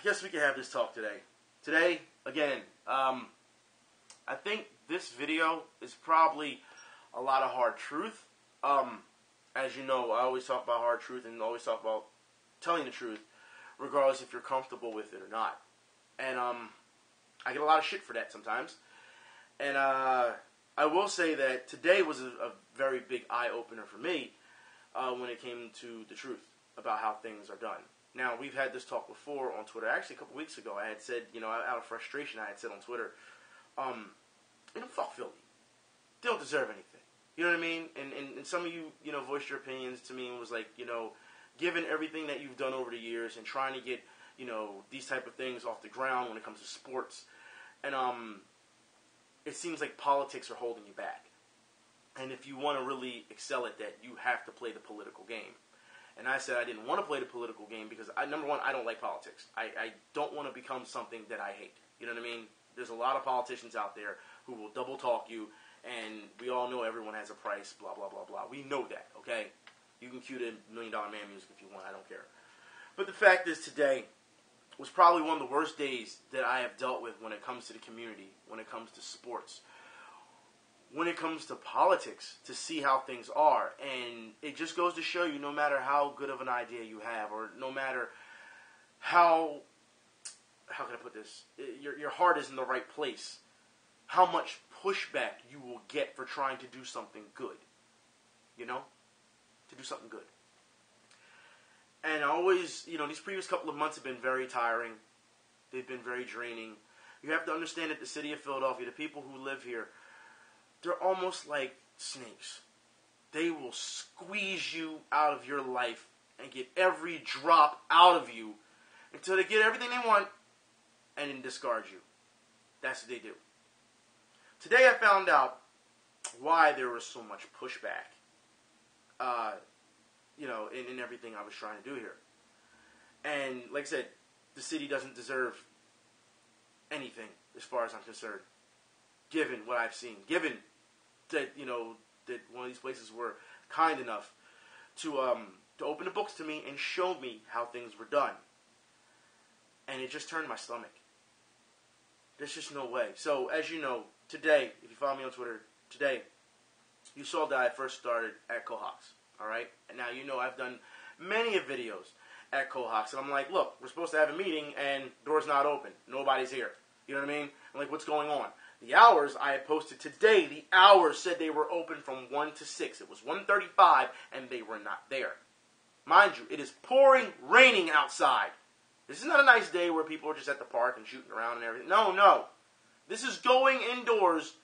guess we can have this talk today. Today, again, I think this video is probably a lot of hard truth. As you know, I always talk about hard truth and always talk about telling the truth, regardless if you're comfortable with it or not. And I get a lot of shit for that sometimes. And I will say that today was a very big eye-opener for me when it came to the truth about how things are done. Now, we've had this talk before on Twitter. Actually, a couple weeks ago, I had said, out of frustration, I had said on Twitter, fuck Philly. They don't deserve anything. You know what I mean? And some of you, voiced your opinions to me and was like, given everything that you've done over the years and trying to get, these type of things off the ground when it comes to sports, and it seems like politics are holding you back. And if you want to really excel at that, you have to play the political game. And I said I didn't want to play the political game because, number one, I don't like politics. I don't want to become something that I hate. You know what I mean? There's a lot of politicians out there who will double talk you, and we all know everyone has a price, blah, blah, blah, blah. We know that, okay? You can cue the $1 Million Man music if you want. I don't care. But the fact is, today was probably one of the worst days that I have dealt with when it comes to the community, when it comes to sports, when it comes to politics, to see how things are. And it just goes to show you, no matter how good of an idea you have, or no matter how can I put this, your heart is in the right place, how much pushback you will get for trying to do something good. To do something good. And I always, these previous couple of months have been very tiring. They've been very draining. You have to understand that the city of Philadelphia, the people who live here, they're almost like snakes. They will squeeze you out of your life and get every drop out of you until they get everything they want and then discard you. That's what they do. Today I found out why there was so much pushback, in everything I was trying to do here. And like I said, the city doesn't deserve anything as far as I'm concerned, given what I've seen, given that, that one of these places were kind enough to open the books to me and show me how things were done. And it just turned my stomach. There's just no way. So, as you know, today, if you follow me on Twitter, today, you saw that I first started at Cohawks, all right? And now I've done many of videos at Cohawks, and I'm like, look, we're supposed to have a meeting, and door's not open. Nobody's here. You know what I mean? I'm like, what's going on? The hours I had posted today, the hours said they were open from 1 to 6. It was 1:35, and they were not there. Mind you, it is pouring, raining outside. This is not a nice day where people are just at the park and shooting around and everything. No. This is going indoors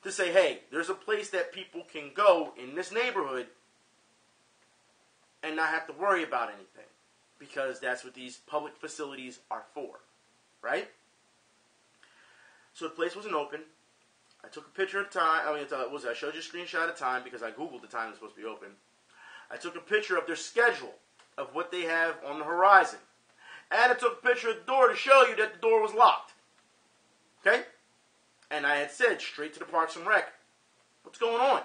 to say, hey, there's a place that people can go in this neighborhood and not have to worry about anything. Because that's what these public facilities are for. Right? So the place wasn't open. I took a picture of the time. I showed you a screenshot of time because I Googled the time it was supposed to be open. I took a picture of their schedule of what they have on the horizon. And I took a picture of the door to show you that the door was locked. Okay? And I had said straight to the Parks and Rec, what's going on?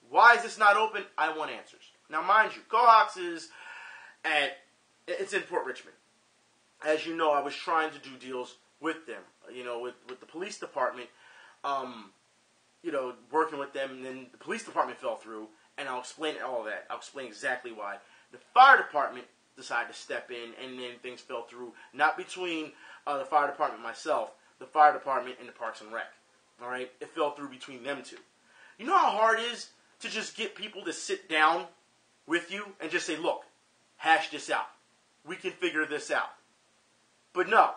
Why is this not open? I want answers. Now, mind you, Cohawks it's in Port Richmond. As you know, I was trying to do deals with them, with the police department, working with them, and then the police department fell through, and I'll explain all of that. I'll explain exactly why. The fire department decided to step in, and then things fell through, not between the fire department and myself, the fire department and the Parks and Rec. All right? It fell through between them two. You know how hard it is to just get people to sit down with you and just say, look, hash this out. We can figure this out. But no.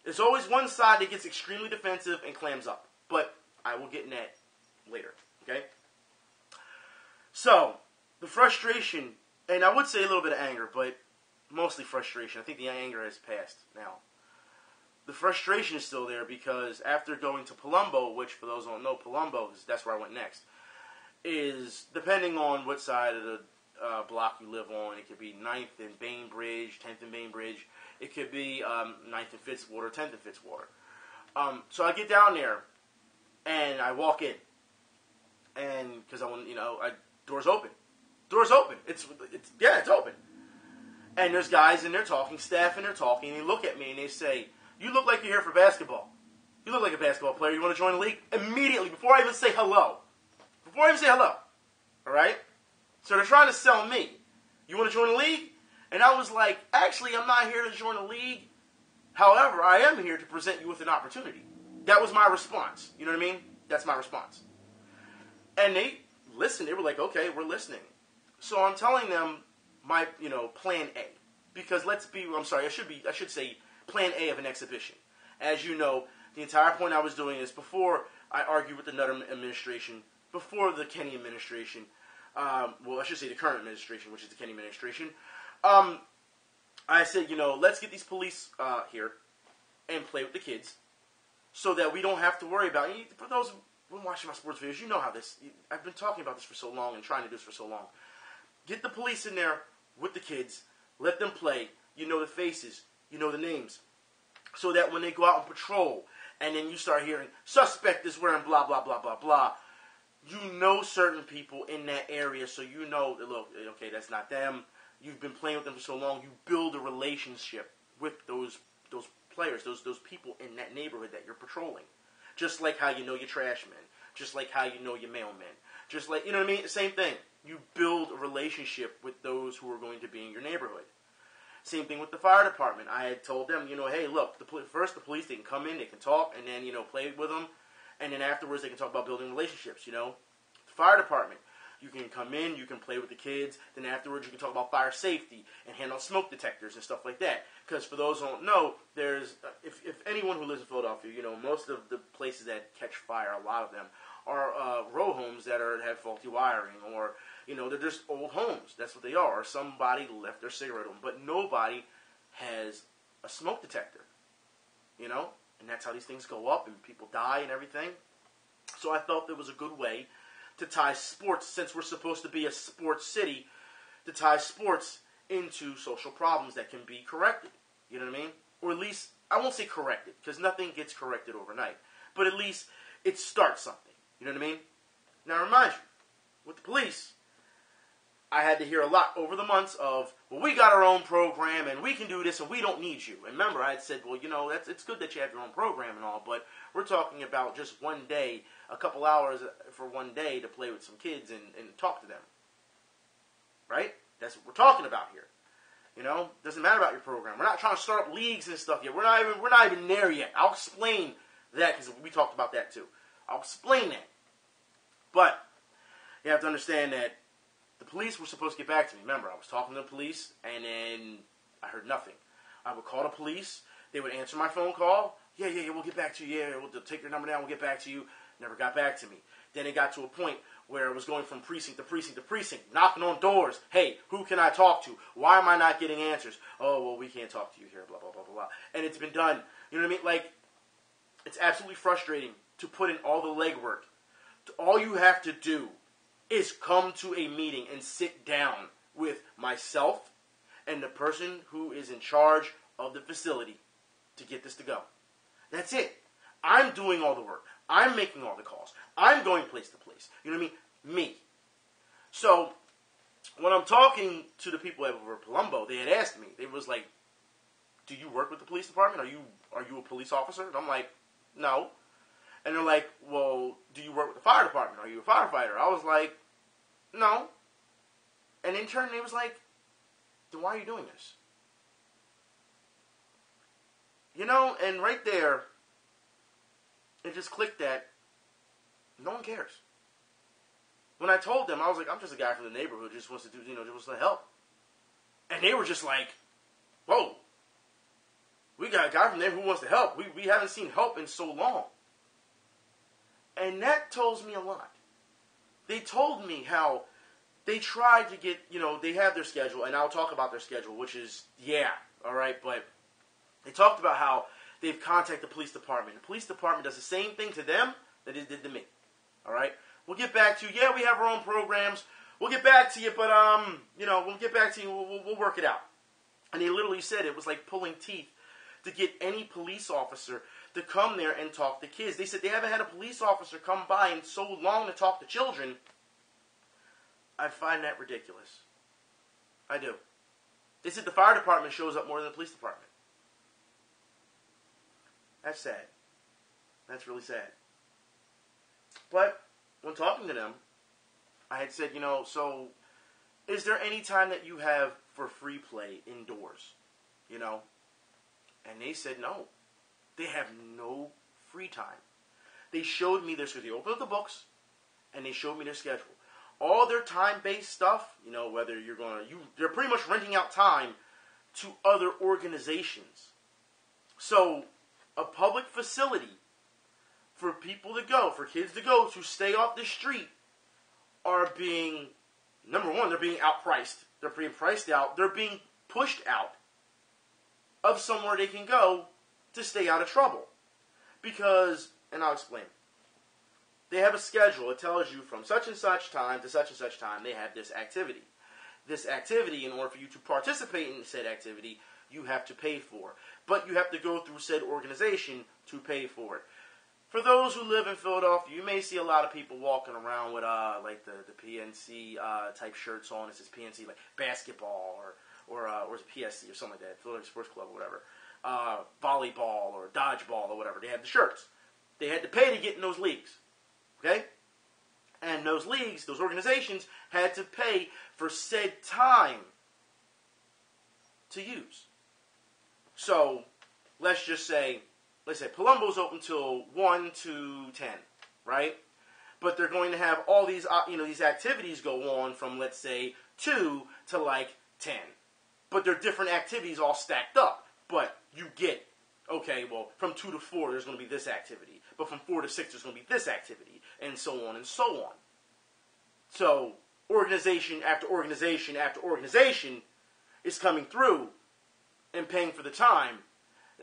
There's always one side that gets extremely defensive and clams up. But I will get in that later. Okay? So, the frustration, and I would say a little bit of anger, but mostly frustration. I think the anger has passed now. The frustration is still there because after going to Palumbo, which for those who don't know, Palumbo, that's where I went next, is depending on what side of the block you live on, it could be 9th and Bainbridge, 10th and Bainbridge. It could be 9th and Fitzwater, 10th and Fitzwater. So I get down there, and I walk in. And, because I want, door's open. Door's open. It's open. And there's guys in there talking, staff in there talking, and they look at me and they say, "You look like you're here for basketball. You look like a basketball player. You want to join the league?" Immediately, before I even say hello. All right? So they're trying to sell me. "You want to join the league?" And I was like, "Actually, I'm not here to join the league. However, I am here to present you with an opportunity." That was my response. You know what I mean? That's my response. And they listened. They were like, "Okay, we're listening." So I'm telling them my, plan A. Because I should say plan A of an exhibition. As you know, the entire point I was doing is before I argued with the Nutter administration, before the Kenney administration, I should say the current administration, which is the Kenney administration, I said, let's get these police here and play with the kids so that we don't have to worry about it. For those who are watching my sports videos, you know how I've been talking about this for so long and trying to do this for so long. Get the police in there with the kids, let them play, you know the faces, you know the names, so that when they go out on patrol and then you start hearing, "Suspect is wearing blah, blah, blah, blah, blah," you know certain people in that area, so you know that, look, okay, that's not them. You've been playing with them for so long, you build a relationship with those players, those people in that neighborhood that you're patrolling. Just like how you know your trash men, just like how you know your mailmen, just like, you know what I mean? Same thing. You build a relationship with those who are going to be in your neighborhood. Same thing with the fire department. I had told them, hey, look, first the police, they can come in, they can talk, and then, play with them. And then afterwards, they can talk about building relationships, The fire department, you can come in, you can play with the kids. Then afterwards, you can talk about fire safety and hand out smoke detectors and stuff like that. Because for those who don't know, there's, if anyone who lives in Philadelphia, most of the places that catch fire, a lot of them, are row homes that have faulty wiring, or they're just old homes. That's what they are. Or somebody left their cigarette on, but nobody has a smoke detector. And that's how these things go up, and people die and everything. So I felt it was a good way to tie sports, since we're supposed to be a sports city, to tie sports into social problems that can be corrected. You know what I mean? Or at least, I won't say corrected, because nothing gets corrected overnight. But at least it starts something. You know what I mean? Now, remind you, with the police, I had to hear a lot over the months of, "Well, we got our own program, and we can do this, and we don't need you." And remember, I had said, well, it's good that you have your own program and all, but we're talking about just one day, a couple hours for one day to play with some kids and talk to them. Right? That's what we're talking about here. Doesn't matter about your program. We're not trying to start up leagues and stuff yet. We're not even there yet. I'll explain that, because we talked about that too. I'll explain that. But you have to understand that the police were supposed to get back to me. Remember, I was talking to the police, and then I heard nothing. I would call the police. They would answer my phone call. Yeah, we'll get back to you. Yeah, we'll take your number down. We'll get back to you. Never got back to me. Then it got to a point where it was going from precinct to precinct to precinct, knocking on doors. "Hey, who can I talk to? Why am I not getting answers?" "Oh, well, we can't talk to you here, blah, blah, blah, blah, blah." And it's been done. You know what I mean? Like, it's absolutely frustrating to put in all the legwork. All you have to do is come to a meeting and sit down with myself and the person who is in charge of the facility to get this to go. That's it. I'm doing all the work. I'm making all the calls. I'm going place to place. You know what I mean? Me. So, when I'm talking to the people over at Palumbo, they had asked me, they was like, "Do you work with the police department? Are you a police officer?" And I'm like, "No." And they're like, "Well, do you work with the fire department? Are you a firefighter?" I was like, "No." And in turn, they was like, "Then why are you doing this?" And right there, it just clicked that no one cares. When I told them, I was like, "I'm just a guy from the neighborhood who just wants to do, just wants to help." And they were just like, "Whoa, we got a guy from there who wants to help. We haven't seen help in so long." And that tells me a lot. They told me how they tried to get, they have their schedule, and I'll talk about their schedule, which is, all right, but they talked about how they've contacted the police department. The police department does the same thing to them that it did to me, all right? "We'll get back to you. Yeah, we have our own programs. We'll get back to you, but, we'll get back to you. We'll work it out." And they literally said it was like pulling teeth to get any police officer to come there and talk to kids. They said they haven't had a police officer come by in so long to talk to children. I find that ridiculous. I do. They said the fire department shows up more than the police department. That's sad. That's really sad. But when talking to them, I had said, so is there any time that you have for free play indoors? And they said no. They have no free time. They showed me their schedule. They opened up the books, and they showed me their schedule. All their time-based stuff, whether they're pretty much renting out time to other organizations. So, a public facility for people to go, for kids to go, to stay off the street, are being, number one, they're being outpriced. They're being priced out. They're being pushed out of somewhere they can go to stay out of trouble. Because, and I'll explain. They have a schedule. It tells you from such and such time to such and such time they have this activity. This activity, in order for you to participate in said activity, you have to pay for. But you have to go through said organization to pay for it. For those who live in Philadelphia, you may see a lot of people walking around with like the PNC type shirts on. It says PNC, like basketball or it's PSC or something like that, Philadelphia Sports Club or whatever. Volleyball or dodgeball or whatever. They have the shirts. They had to pay to get in those leagues. Okay? And those leagues, those organizations, had to pay for said time to use. So, let's say Palumbo's open till 1 to 10, right? But they're going to have all these, these activities go on from, let's say, 2 to like 10. But they're different activities all stacked up. But you get, okay, well, from 2 to 4, there's going to be this activity. But from 4 to 6, there's going to be this activity. And so on and so on. So, organization after organization after organization is coming through and paying for the time.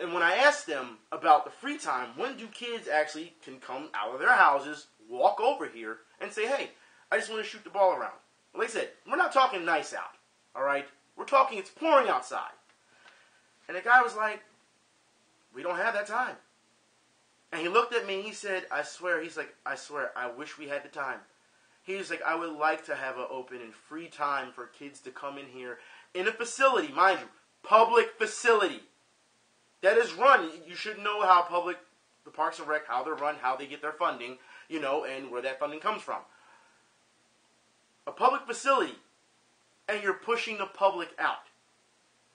And when I asked them about the free time, when do kids actually can come out of their houses, walk over here, and say, hey, I just want to shoot the ball around? Well, they said, we're not talking nice out, all right? We're talking it's pouring outside. And the guy was like, we don't have that time. And he looked at me and he said, I swear, I wish we had the time. He was like, I would like to have an open and free time for kids to come in here in a facility, mind you, public facility that is run. You should know how the Parks and Rec, how they're run, how they get their funding, and where that funding comes from. A public facility, and you're pushing the public out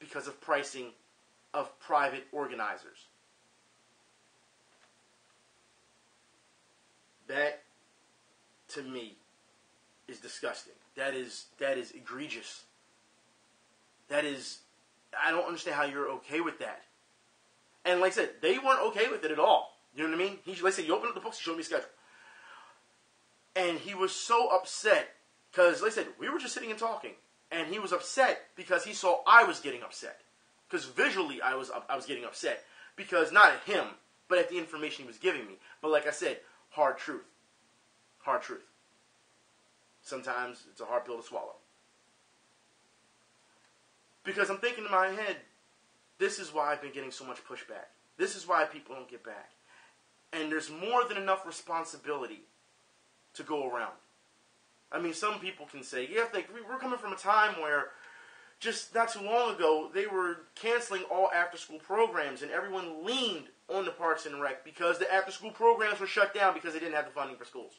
because of pricing of private organizers. That, to me, is disgusting. That is egregious. I don't understand how you're okay with that. And like I said, they weren't okay with it at all. You know what I mean? Like I said, you opened up the books, he showed me a schedule. And he was so upset, because like I said, we were just sitting and talking. And he was upset because he saw I was getting upset. Because visually I was getting upset. Because not at him, but at the information he was giving me. But like I said, hard truth. Hard truth. Sometimes it's a hard pill to swallow. Because I'm thinking in my head, this is why I've been getting so much pushback. This is why people don't get back. And there's more than enough responsibility to go around. I mean, some people can say, yeah, we're coming from a time where just not too long ago, they were canceling all after-school programs, and everyone leaned on the Parks and Rec because the after-school programs were shut down because they didn't have the funding for schools.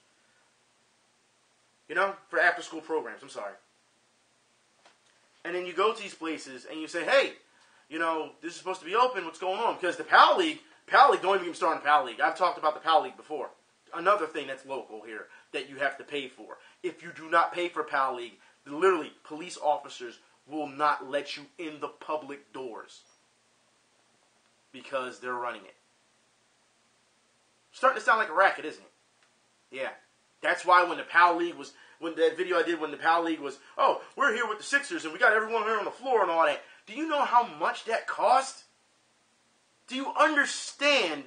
For after-school programs, I'm sorry. And then you go to these places and you say, hey, this is supposed to be open, what's going on? Because the PAL League, don't even get me started on PAL League. I've talked about the PAL League before. Another thing that's local here that you have to pay for. If you do not pay for PAL League, literally, police officers will not let you in the public doors because they're running it. Starting to sound like a racket, isn't it? Yeah. That's why when the PAL League was, when that video I did when the PAL League was, oh, we're here with the Sixers and we got everyone here on the floor and all that. Do you know how much that cost? Do you understand?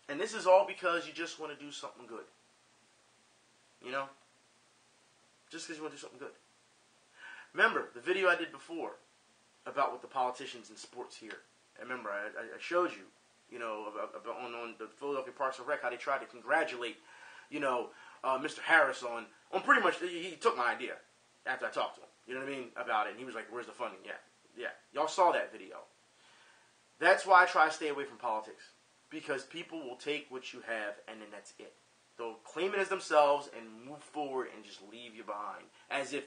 And this is all because you just want to do something good. Just because you want to do something good. Remember, the video I did before about what the politicians in sports here. And remember, I showed you, about on the Philadelphia Parks and Rec, how they tried to congratulate, Mr. Harris on pretty much, he took my idea after I talked to him, you know what I mean, about it. And he was like, where's the funding? Yeah. Y'all saw that video. That's why I try to stay away from politics. Because people will take what you have and then that's it. They'll claim it as themselves and move forward and just leave you behind. As if,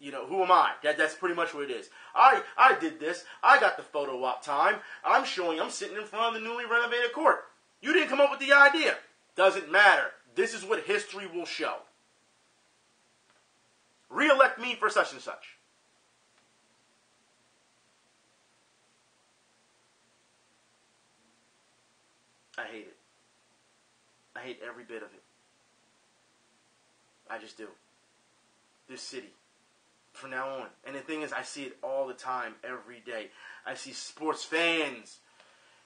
who am I? That's pretty much what it is. I did this. I got the photo op time. I'm sitting in front of the newly renovated court. You didn't come up with the idea. Doesn't matter. This is what history will show. Re-elect me for such and such. I hate it. I hate every bit of it. I just do. This city. From now on. And the thing is, I see it all the time, every day. I see sports fans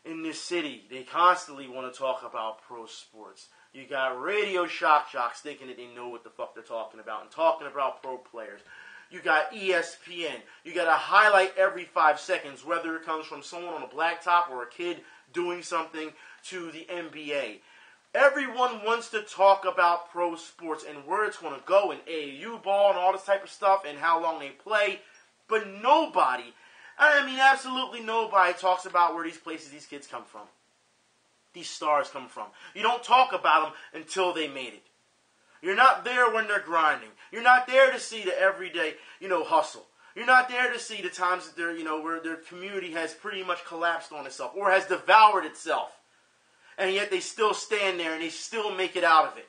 in this city. They constantly want to talk about pro sports. You got radio shock jocks thinking that they know what the fuck they're talking about and talking about pro players. You got ESPN. You got a highlight every 5 seconds, whether it comes from someone on a blacktop or a kid doing something to the NBA. Everyone wants to talk about pro sports and where it's going to go and AAU ball and all this type of stuff and how long they play. But nobody, absolutely nobody talks about where these kids come from. These stars come from. You don't talk about them until they made it. You're not there when they're grinding. You're not there to see the everyday, hustle. You're not there to see the times that they're, where their community has pretty much collapsed on itself or has devoured itself. And yet they still stand there and they still make it out of it.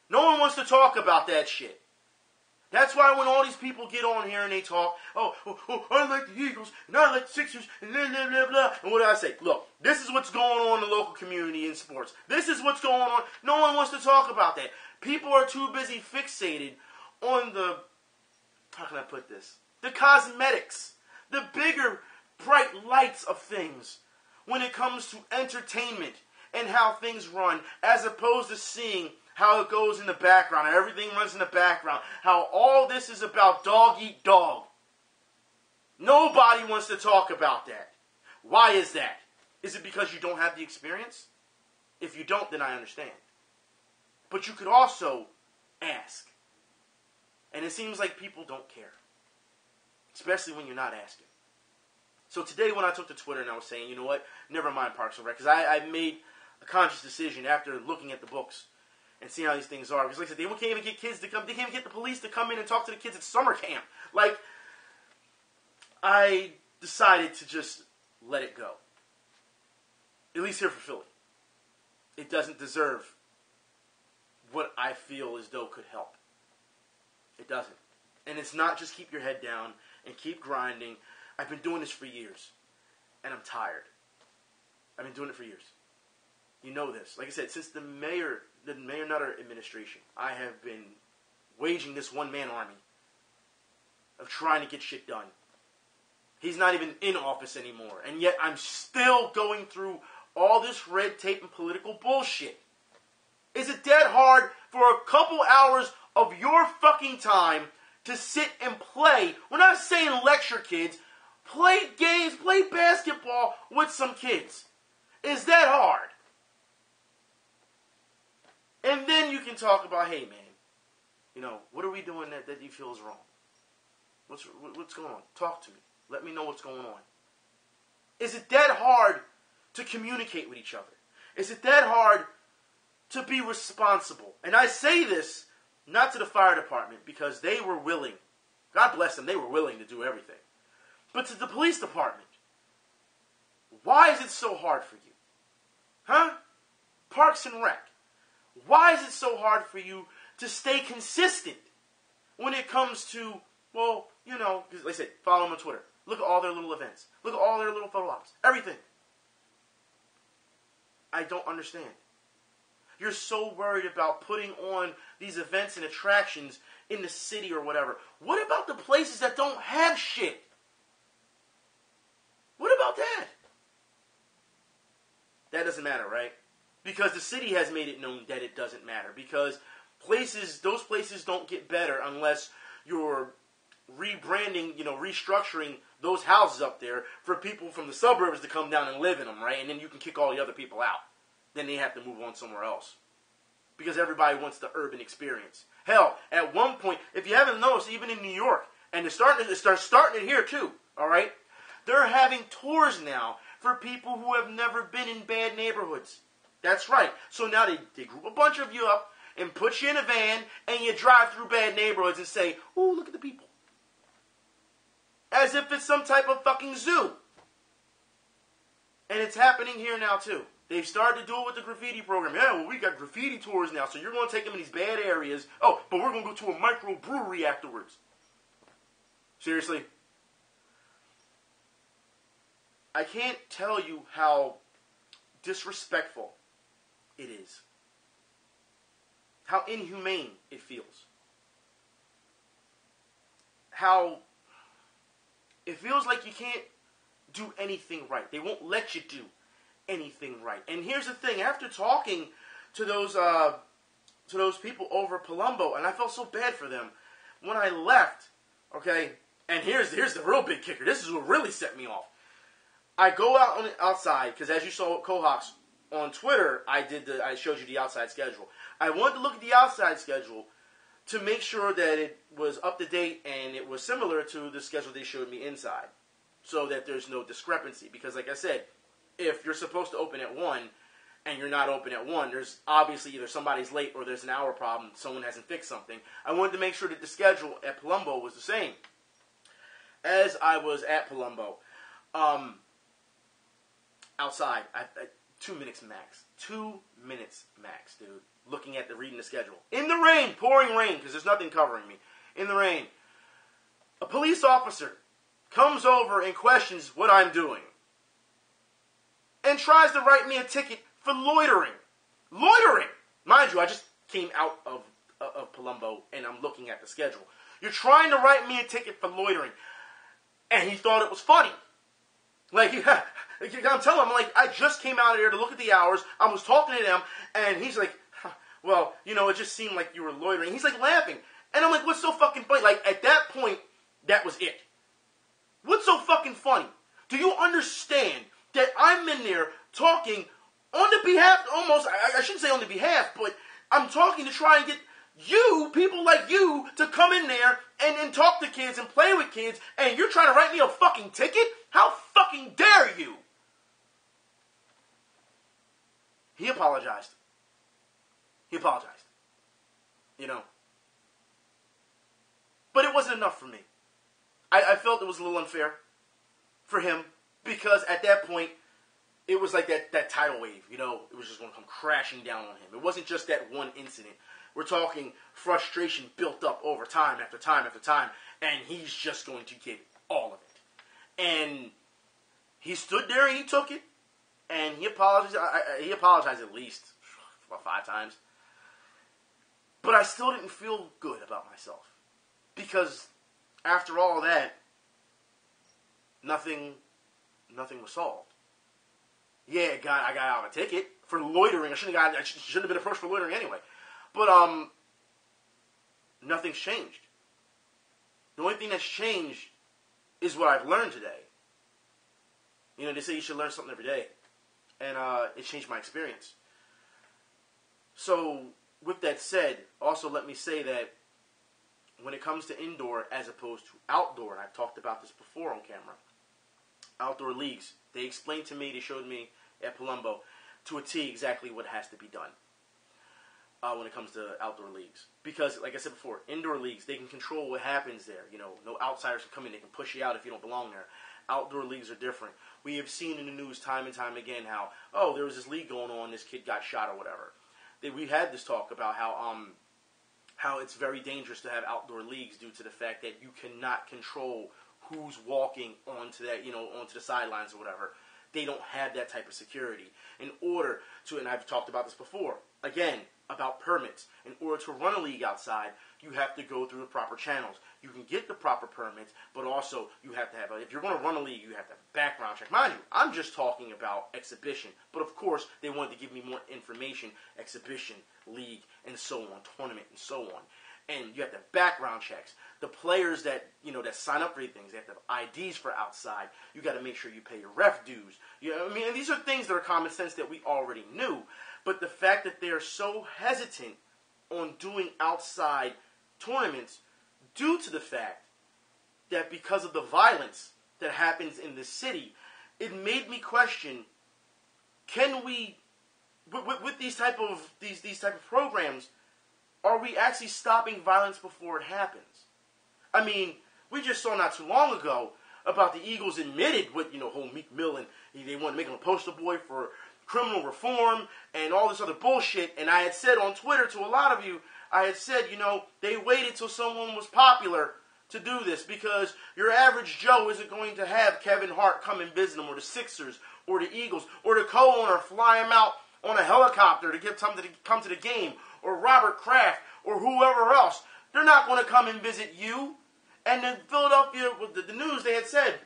No one wants to talk about that shit. That's why when all these people get on here and they talk, I like the Eagles, and I like the Sixers, and blah, blah, blah, blah. And what do I say? Look, this is what's going on in the local community in sports. This is what's going on. No one wants to talk about that. People are too busy fixated on the, how can I put this? The cosmetics. The bigger, bright lights of things when it comes to entertainment and how things run, as opposed to seeing how it goes in the background, how everything runs in the background, how all this is about dog eat dog. Nobody wants to talk about that. Why is that? Is it because you don't have the experience? If you don't, then I understand. But you could also ask. And it seems like people don't care. Especially when you're not asking. So today when I took to Twitter and I was saying, you know what, never mind Parks and Rec, because I made a conscious decision after looking at the books and seeing how these things are. Because like I said, they can't even get kids to come, they can't even get the police to come in and talk to the kids at summer camp. Like, I decided to just let it go. At least here for Philly. It doesn't deserve what I feel as though could help. It doesn't. And it's not just keep your head down and keep grinding. I've been doing this for years. And I'm tired. I've been doing it for years. You know this. Like I said, since the Mayor Nutter administration, I have been waging this one-man army of trying to get shit done. He's not even in office anymore. And yet I'm still going through all this red tape and political bullshit. Is it that hard for a couple hours of your fucking time to sit and play? We're not saying lecture kids. Play games, play basketball with some kids. Is that hard? And then you can talk about, hey man, what are we doing that you feel is wrong? What's going on? Talk to me. Let me know what's going on. Is it that hard to communicate with each other? Is it that hard to be responsible? And I say this not to the fire department because they were willing. God bless them, they were willing to do everything. But to the police department. Why is it so hard for you? Huh? Parks and Rec. Why is it so hard for you to stay consistent when it comes to, like I said, follow them on Twitter. Look at all their little events. Look at all their little photo ops. Everything. I don't understand. You're so worried about putting on these events and attractions in the city or whatever. What about the places that don't have shit? What about that? That doesn't matter, right? Because the city has made it known that it doesn't matter. Because those places don't get better unless you're rebranding, restructuring those houses up there for people from the suburbs to come down and live in them, right? And then you can kick all the other people out. Then they have to move on somewhere else. because everybody wants the urban experience. Hell, at one point, if you haven't noticed, even in New York, and they're starting it here too, all right? They're having tours now for people who have never been in bad neighborhoods. That's right. So now they group a bunch of you up and put you in a van, and you drive through bad neighborhoods and say, ooh, look at the people. As if it's some type of fucking zoo. And it's happening here now too. They've started to do it with the graffiti program. Yeah, well, we got graffiti tours now, so you're going to take them in these bad areas. Oh, but we're going to go to a microbrewery afterwards. Seriously? I can't tell you how disrespectful it is. How inhumane it feels. How it feels like you can't do anything right. They won't let you do anything right. And here's the thing, after talking to those people over at Palumbo, and I felt so bad for them, when I left, okay, and here's the real big kicker. This is what really set me off. I go out outside, because as you saw with Cohawks on Twitter, I showed you the outside schedule. I wanted to look at the outside schedule to make sure that it was up to date and it was similar to the schedule they showed me inside, so that there's no discrepancy. Because like I said, if you're supposed to open at 1 and you're not open at 1, there's obviously either somebody's late or there's an hour problem, someone hasn't fixed something. I wanted to make sure that the schedule at Palumbo was the same. As I was at Palumbo, outside, 2 minutes max. 2 minutes max, dude. Looking at reading the schedule. In the rain, pouring rain, because there's nothing covering me. In the rain. A police officer comes over and questions what I'm doing. And tries to write me a ticket for loitering. Loitering! Mind you, I just came out of Palumbo and I'm looking at the schedule. You're trying to write me a ticket for loitering. And he thought it was funny. Like, I'm telling him, I just came out of there to look at the hours. I was talking to them, and he's like, well, it just seemed like you were loitering. He's like laughing. And I'm like, what's so fucking funny? Like, at that point, that was it. What's so fucking funny? Do you understand that I'm in there talking on the behalf, almost, I shouldn't say on the behalf, but I'm talking to try and get you, people like you, to come in there and talk to kids and play with kids, and you're trying to write me a fucking ticket? How fucking dare you? He apologized. He apologized. But it wasn't enough for me. I felt it was a little unfair for him, because at that point, it was like that tidal wave, it was just going to come crashing down on him. It wasn't just that one incident. We're talking frustration built up over time after time after time, and he's just going to get all of it. And he stood there and he took it, and he apologized. He apologized at least about 5 times. But I still didn't feel good about myself, because after all that, nothing was solved. Yeah, I got out of a ticket for loitering. I shouldn't have been approached for loitering anyway. But nothing's changed. The only thing that's changed is what I've learned today. They say you should learn something every day, and it changed my experience. So, with that said, also let me say that when it comes to indoor as opposed to outdoor, and I've talked about this before on camera, outdoor leagues, they explained to me, they showed me at Palumbo to a T exactly what has to be done when it comes to outdoor leagues. Because, like I said before, indoor leagues, they can control what happens there. No outsiders can come in, they can push you out if you don't belong there. Outdoor leagues are different. We have seen in the news time and time again how, there was this league going on, this kid got shot or whatever. We had this talk about how it's very dangerous to have outdoor leagues due to the fact that you cannot control who's walking onto that, onto the sidelines or whatever. They don't have that type of security. In order to, and I've talked about this before, again, about permits. In order to run a league outside, you have to go through the proper channels. You can get the proper permits, but also you have to have, if you're going to run a league, you have to have a background check. Mind you, I'm just talking about exhibition. But of course, they wanted to give me more information, exhibition, league, and so on, tournament, and so on. And you have to have background checks. The players that sign up for these things, they have to have IDs for outside. You got to make sure you pay your ref dues. And these are things that are common sense that we already knew. But the fact that they are so hesitant on doing outside tournaments due to the fact that because of the violence that happens in the city, it made me question, can we, with these type of programs, are we actually stopping violence before it happens? I mean, we just saw not too long ago about the Eagles admitted with, whole Meek Mill, and they wanted to make him a poster boy for criminal reform and all this other bullshit. And I had said on Twitter to a lot of you, I had said, they waited till someone was popular to do this, because your average Joe isn't going to have Kevin Hart come and visit them, or the Sixers, or the Eagles, or the co-owner fly him out on a helicopter to come to the game, or Robert Kraft, or whoever else. They're not going to come and visit you. And in Philadelphia, with the news, they had said,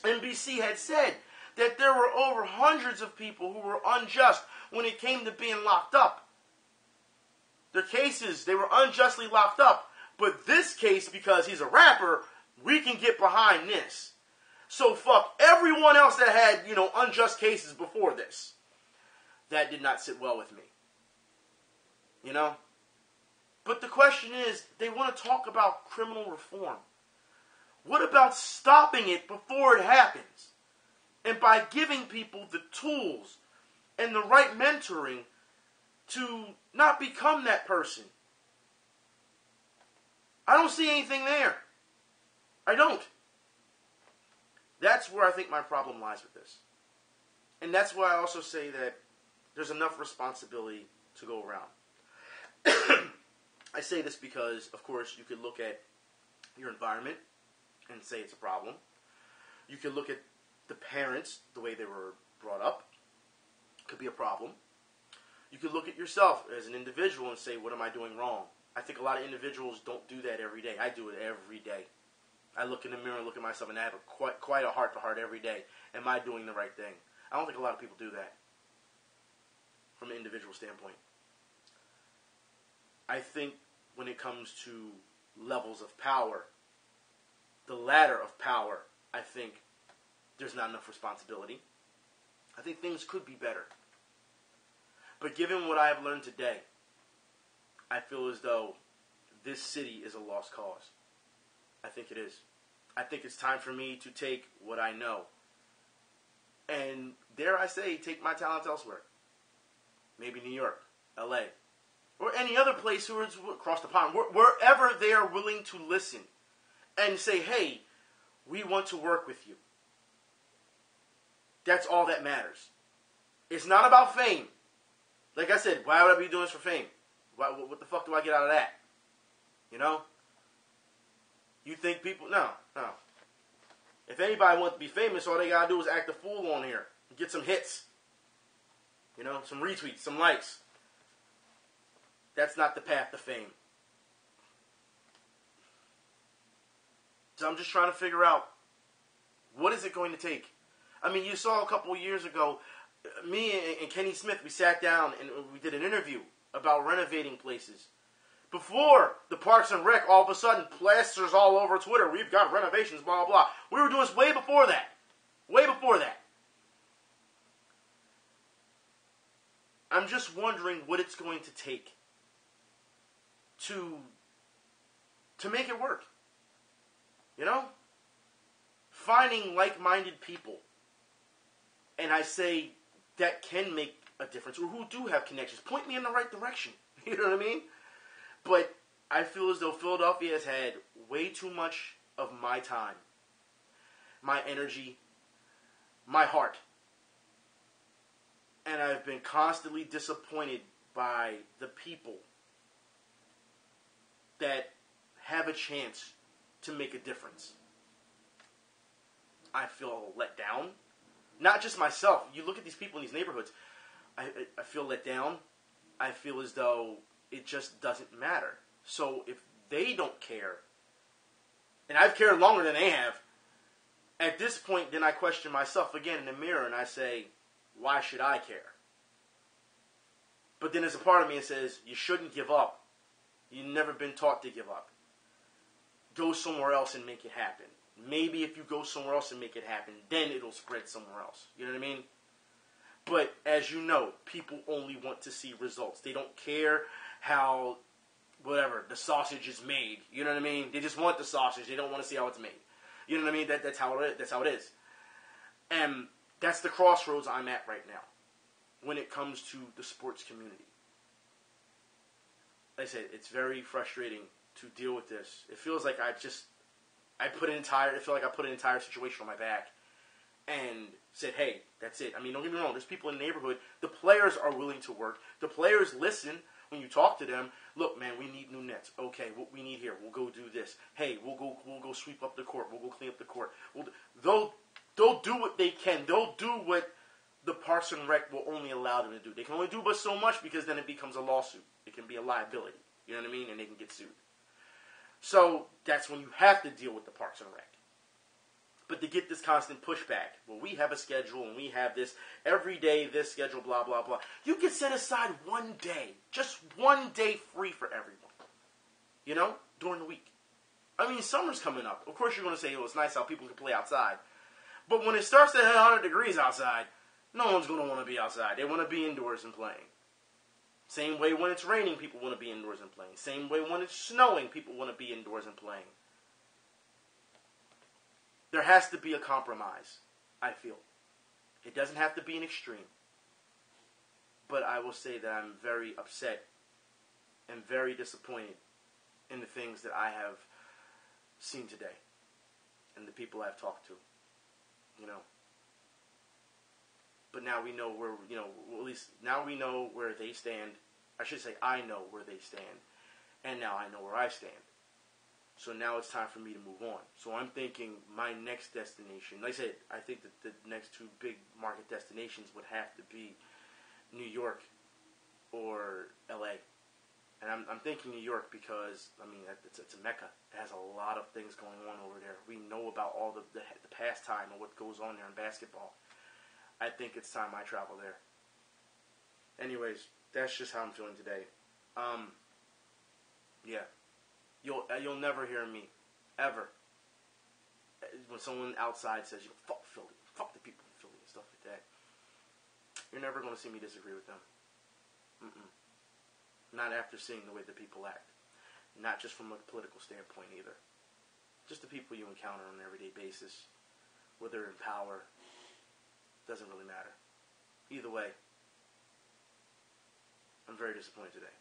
NBC had said, that there were over hundreds of people who were unjust when it came to being locked up. Their cases, they were unjustly locked up. But this case, because he's a rapper, we can get behind this. So fuck everyone else that had, unjust cases before this. That did not sit well with me. But the question is, they want to talk about criminal reform. What about stopping it before it happens? And by giving people the tools and the right mentoring to not become that person. I don't see anything there. I don't. That's where I think my problem lies with this. And that's why I also say that there's enough responsibility to go around. I say this because, of course, you could look at your environment and say it's a problem. You could look at the parents, the way they were brought up. Could be a problem. You could look at yourself as an individual and say, what am I doing wrong? I think a lot of individuals don't do that every day. I do it every day. I look in the mirror and look at myself, and I have quite a heart-to-heart every day. Am I doing the right thing? I don't think a lot of people do that from an individual standpoint. I think when it comes to levels of power, the ladder of power, I think there's not enough responsibility. I think things could be better. But given what I have learned today, I feel as though this city is a lost cause. I think it is. I think it's time for me to take what I know and, dare I say, take my talents elsewhere. Maybe New York, LA, or any other place who is across the pond, wherever they are willing to listen and say, hey, we want to work with you. That's all that matters. It's not about fame. Like I said, why would I be doing this for fame? What the fuck do I get out of that? You think people... No. If anybody wants to be famous, all they gotta do is act a fool on here. And get some hits. Some retweets, some likes. That's not the path to fame. So I'm just trying to figure out, what is it going to take? I mean, you saw a couple of years ago, me and Kenny Smith, we sat down and we did an interview about renovating places. Before the Parks and Rec, all of a sudden, plasters all over Twitter, we've got renovations, blah, blah, blah. We were doing this way before that. Way before that. I'm just wondering what it's going to take to make it work. Finding like-minded people. And I say that can make a difference, or who do have connections. Point me in the right direction. You know what I mean? But I feel as though Philadelphia has had way too much of my time, my energy, my heart. And I've been constantly disappointed by the people that have a chance to make a difference. I feel let down. Not just myself. You look at these people in these neighborhoods, I feel let down. I feel as though it just doesn't matter. So if they don't care, and I've cared longer than they have, at this point, then I question myself again in the mirror and I say, why should I care? But then there's a part of me that says, you shouldn't give up. You've never been taught to give up. Go somewhere else and make it happen. Maybe if you go somewhere else and make it happen, then it'll spread somewhere else. You know what I mean? But as you know, people only want to see results. They don't care how, whatever, the sausage is made. You know what I mean? They just want the sausage. They don't want to see how it's made. You know what I mean? That's how it is. That's how it is. And that's the crossroads I'm at right now when it comes to the sports community. Like I said, it's very frustrating to deal with this. It feels like I feel like I put an entire situation on my back and said, hey, that's it. I mean, don't get me wrong. There's people in the neighborhood. The players are willing to work. The players listen when you talk to them. Look, man, we need new nets. Okay, what we need here, we'll go do this. Hey, we'll go sweep up the court. We'll go clean up the court. They'll do what they can. They'll do what the Parks and Rec will only allow them to do. They can only do but so much because then it becomes a lawsuit. It can be a liability. You know what I mean? And they can get sued. So that's when you have to deal with the Parks and Rec. But to get this constant pushback, well, we have a schedule and we have this every day, this schedule, blah, blah, blah. You can set aside one day, just one day free for everyone, you know, during the week. I mean, summer's coming up. Of course, you're going to say, oh, it's nice how people can play outside. But when it starts to hit 100 degrees outside, no one's going to want to be outside. They want to be indoors and playing. Same way when it's raining, people want to be indoors and playing. Same way when it's snowing, people want to be indoors and playing. There has to be a compromise, I feel. It doesn't have to be an extreme. But I will say that I'm very upset and very disappointed in the things that I have seen today and the people I've talked to, you know. But now we know where, you know, at least now we know where they stand. I should say I know where they stand. And now I know where I stand. So now it's time for me to move on. So I'm thinking my next destination, like I said, I think that the next two big market destinations would have to be New York or LA. And I'm thinking New York because, I mean, it's a mecca. It has a lot of things going on over there. We know about all the pastime and what goes on there in basketball. I think it's time I travel there. Anyways, that's just how I'm feeling today. Yeah. You'll never hear me, ever, when someone outside says, fuck Philly, fuck the people in Philly and stuff like that. You're never going to see me disagree with them. Not after seeing the way the people act. Not just from a political standpoint either. Just the people you encounter on an everyday basis, whether in power, doesn't really matter. Either way, I'm very disappointed today.